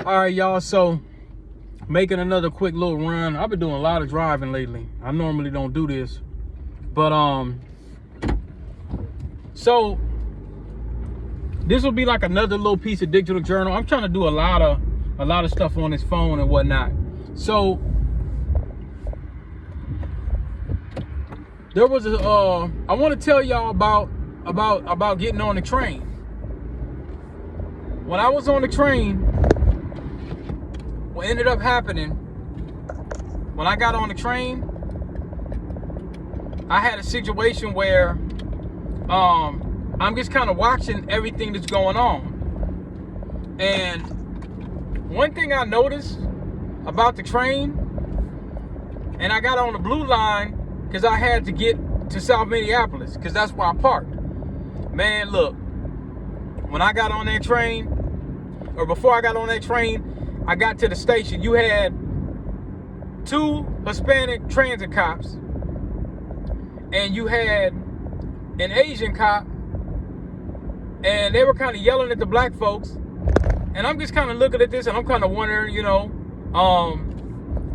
All right, y'all. So making another quick little run. I've been doing a lot of driving lately. I normally don't do this, but so this will be like another little piece of digital journal. I'm trying to do a lot of stuff on this phone and whatnot. So there was I want to tell y'all about getting on the train. When I was on the train, what ended up happening, when I got on the train, I had a situation where I'm just kind of watching everything that's going on. And one thing I noticed about the train, and I got on the blue line because I had to get to South Minneapolis because that's where I parked. Man, look, when I got on that train, or before I got on that train, I got to the station. You had 2 Hispanic transit cops, and you had an Asian cop, and they were kind of yelling at the black folks. And I'm just kind of looking at this, and I'm kind of wondering,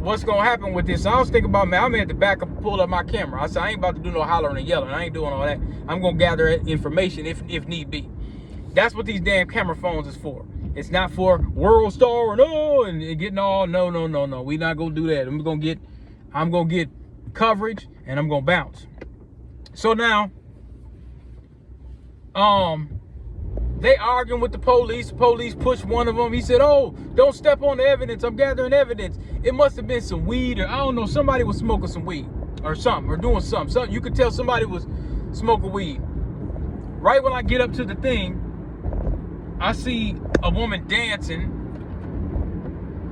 what's gonna happen with this. So I was thinking about, man, I'm gonna have to back up and pull up my camera. I said, I ain't about to do no hollering and yelling. I ain't doing all that. I'm gonna gather information if need be. That's what these damn camera phones is for. It's not for World Star and getting all no. We not gonna do that. I'm gonna get coverage and I'm gonna bounce. So now, they arguing with the police. The police pushed one of them. He said, "Oh, don't step on the evidence. I'm gathering evidence." It must have been some weed, or I don't know. Somebody was smoking some weed or something, or doing something. You could tell somebody was smoking weed. Right when I get up to the thing, I see a woman dancing.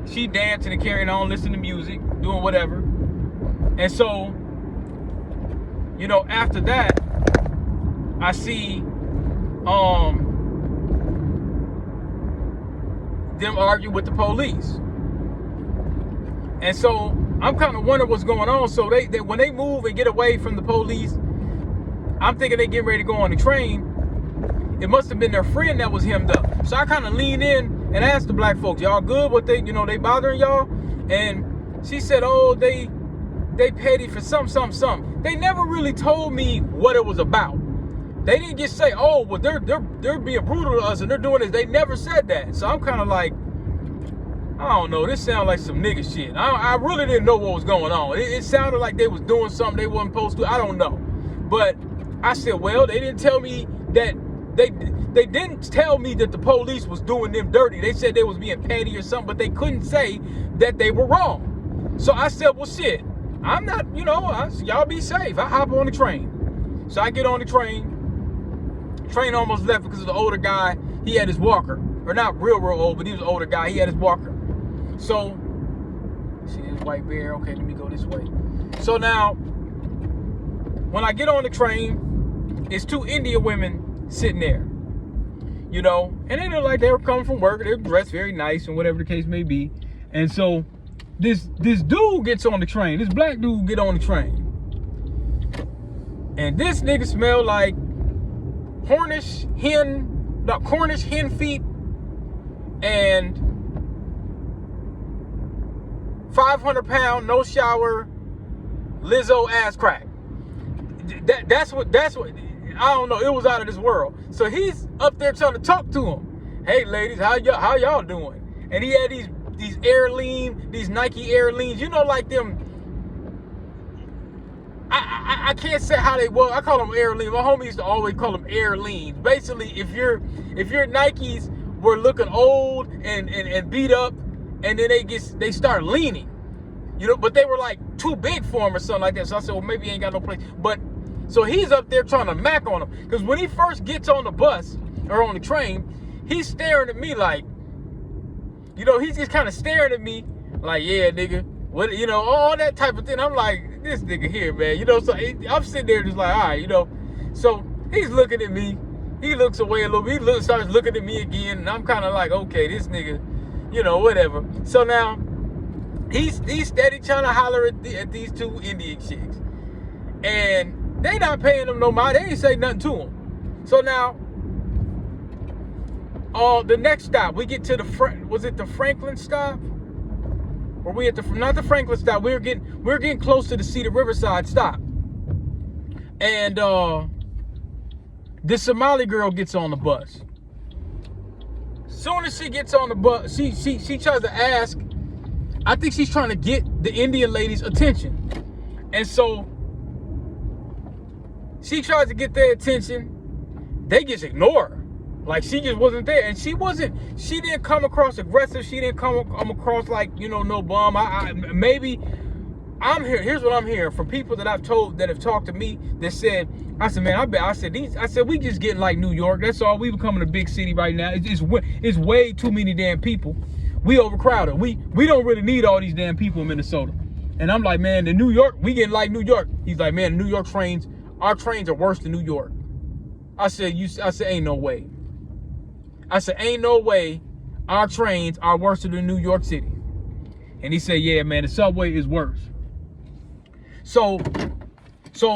She dancing and carrying on, listening to music, doing whatever. And so, after that, I see them argue with the police. And so I'm kind of wondering what's going on. So they when they move and get away from the police, I'm thinking they getting ready to go on the train. It must have been their friend that was hemmed up. So I kind of leaned in and asked the black folks, "Y'all good? What they bothering y'all?" And she said, "Oh, they petty for some. They never really told me what it was about. They didn't just say, "Oh, well, they're being brutal to us and they're doing this." They never said that. So I'm kind of like, I don't know. This sounds like some nigga shit. I really didn't know what was going on. It sounded like they was doing something they wasn't supposed to. I don't know. But I said, well, they didn't tell me that. They didn't tell me that the police was doing them dirty. They said they was being petty or something, but they couldn't say that they were wrong. So I said, well, shit, I'm not, y'all be safe. I hop on the train. So I get on the train. Train almost left because of the older guy. He had his walker. Or not real old, but he was an older guy. He had his walker. So, see this white bear? Okay, let me go this way. So now, when I get on the train, it's 2 Indian women sitting there, and they look like they were coming from work. They're dressed very nice and whatever the case may be. And so this dude gets on the train. This black dude get on the train, and this nigga smell like Cornish hen feet and 500-pound no shower Lizzo ass crack. That's what. I don't know. It was out of this world. So he's up there trying to talk to him. Hey, ladies, how y'all doing? And he had these Air Lean, these Nike Air Leans. Like them. I can't say how they. Well, I call them Air Lean. My homie used to always call them Air Leans. Basically, if your Nikes were looking old and beat up, and then they start leaning, but they were like too big for him or something like that. So I said, well, maybe he ain't got no place, but. So he's up there trying to mac on him. Because when he first gets on the bus or on the train, he's staring at me like, he's just kind of staring at me like, yeah, nigga. What, all that type of thing. I'm like, this nigga here, man. So I'm sitting there just like, all right, So he's looking at me. He looks away a little bit. He starts looking at me again. And I'm kind of like, okay, this nigga, whatever. So now he's steady trying to holler at these 2 Indian chicks. And they not paying him no mind. They ain't say nothing to him. So now, The next stop, we get to was it the Franklin stop? Or we at not the Franklin stop. We're getting close to the Cedar Riverside stop. And this Somali girl gets on the bus. Soon as she gets on the bus, she tries to ask. I think she's trying to get the Indian lady's attention. And so she tries to get their attention. They just ignore her. Like she just wasn't there. And she didn't come across aggressive. She didn't come across like, no bum. Maybe I'm here. Here's what I'm hearing from people that have talked to me that said, I said, man, I said, we just getting like New York. That's all. We becoming a big city right now. It's way too many damn people. We overcrowded. We don't really need all these damn people in Minnesota. And I'm like, man, in New York, we getting like New York. He's like, man, New York trains, our trains are worse than New York. I said, ain't no way. I said, ain't no way our trains are worse than New York City. And he said, yeah, man, the subway is worse. So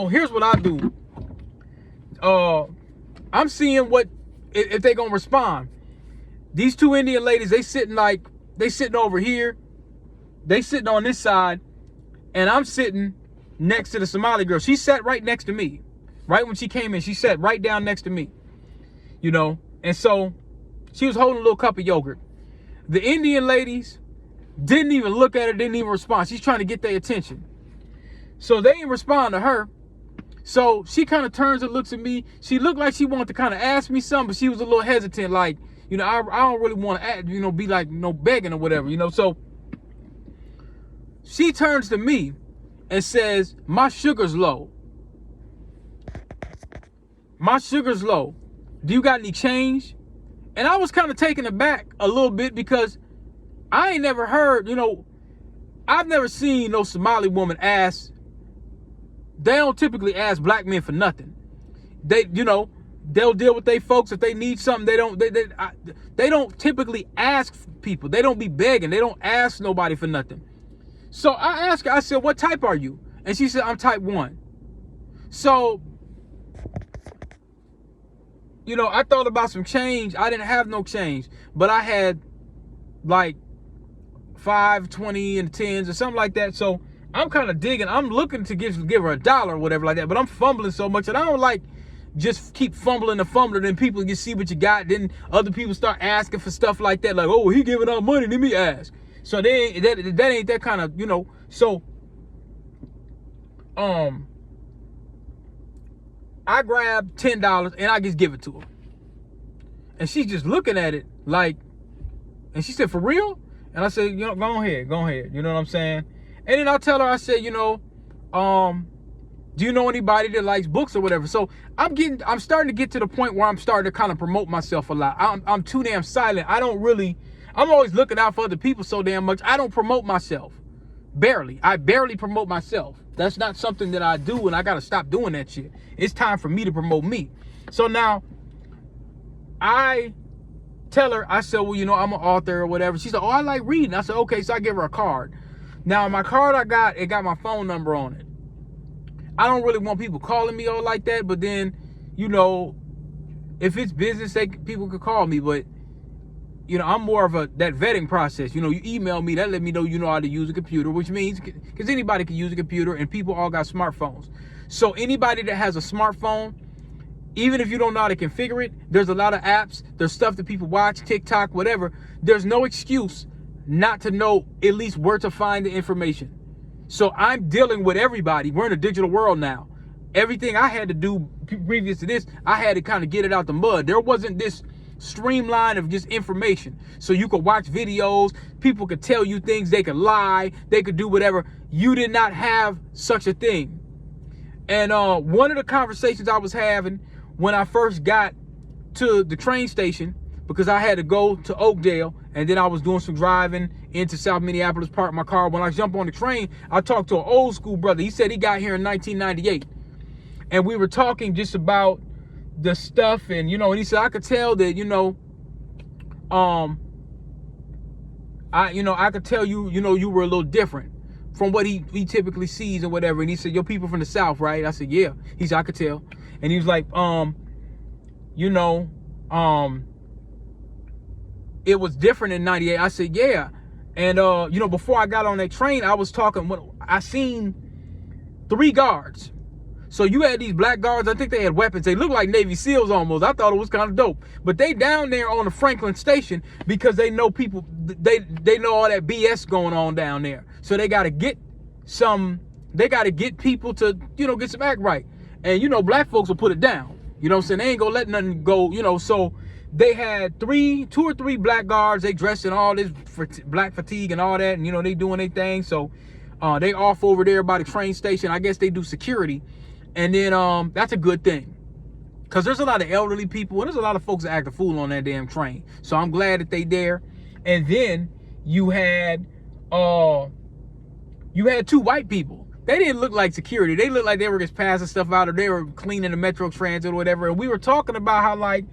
here's what I do. I'm seeing if they gonna respond. These two Indian ladies, they sitting over here. They sitting on this side. And I'm sitting next to the Somali girl. She sat right next to me. Right when she came in, she sat right down next to me. And so she was holding a little cup of yogurt. The Indian ladies didn't even look at her, didn't even respond. She's trying to get their attention. So they didn't respond to her. So she kind of turns and looks at me. She looked like she wanted to kind of ask me something, but she was a little hesitant. Like, I don't really want to, be like, begging or whatever, So she turns to me and says, my sugar's low. My sugar's low. Do you got any change? And I was kind of taken aback a little bit because I ain't never heard, I've never seen no Somali woman ask. They don't typically ask black men for nothing. They, they'll deal with their folks if they need something. They don't typically ask people. They don't be begging. They don't ask nobody for nothing. So I asked her, I said, what type are you? And she said, I'm type 1. So, I thought about some change. I didn't have no change, but I had like 5, 20 and 10s or something like that. So I'm kind of digging. I'm looking to give her $1 or whatever like that, but I'm fumbling so much that I don't like just keep fumbling and fumbling. Then people can see what you got. Then other people start asking for stuff like that. Like, oh, he giving out money. Let me ask. So that ain't that kind of, So, I grabbed $10 and I just give it to her. And she's just looking at it like, and she said, for real? And I said, go ahead. You know what I'm saying? And then I tell her, I said, do you know anybody that likes books or whatever? So I'm starting to get to the point where I'm starting to kind of promote myself a lot. I'm too damn silent. I'm always looking out for other people so damn much. I don't promote myself. Barely. I barely promote myself. That's not something that I do, and I got to stop doing that shit. It's time for me to promote me. So now I tell her, I said, well, I'm an author or whatever. She said, oh, I like reading. I said, okay. So I give her a card. Now, my card it got my phone number on it. I don't really want people calling me all like that, but then, if it's business, people could call me, but I'm more of that vetting process. You email me, that let me know you know how to use a computer, which means, because anybody can use a computer and people all got smartphones. So anybody that has a smartphone, even if you don't know how to configure it, there's a lot of apps, there's stuff that people watch, TikTok, whatever. There's no excuse not to know at least where to find the information. So I'm dealing with everybody. We're in a digital world now. Everything I had to do previous to this, I had to kind of get it out the mud. There wasn't this streamline of just information. So you could watch videos, people could tell you things, they could lie, they could do whatever. You did not have such a thing. And one of the conversations I was having when I first got to the train station, because I had to go to Oakdale, and then I was doing some driving into South Minneapolis, parked my car. When I jumped on the train, I talked to an old school brother. He said he got here in 1998. And we were talking just about the stuff, and and he said, I could tell that, I could tell you, you were a little different from what he typically sees and whatever. And he said, your people from the South, right? I said, yeah. He said, I could tell. And he was like, it was different in 98. I said, yeah. And, you know, before I got on that train, I was talking, when I seen 3 guards. So you had these black guards, I think they had weapons. They looked like Navy SEALs almost. I thought it was kind of dope. But they down there on the Franklin station because they know people, they know all that BS going on down there. So they got to get people to, you know, get some act right. And, you know, black folks will put it down. You know what I'm saying? They ain't gonna let nothing go, you know. So they had 2 or 3 black guards. They dressed in all this black fatigue and all that. And, you know, they doing their thing. So they off over there by the train station. I guess they do security. And then that's a good thing, because there's a lot of elderly people and there's a lot of folks that act a fool on that damn train. So I'm glad that they there. And then you had 2 white people. They didn't look like security. They looked like they were just passing stuff out, or they were cleaning the Metro Transit or whatever. And we were talking about how, like,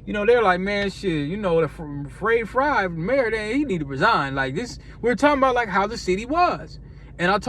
you know, they're like, man, shit, you know, the Fred Fry, mayor, he need to resign. Like this, we were talking about like how the city was. And I told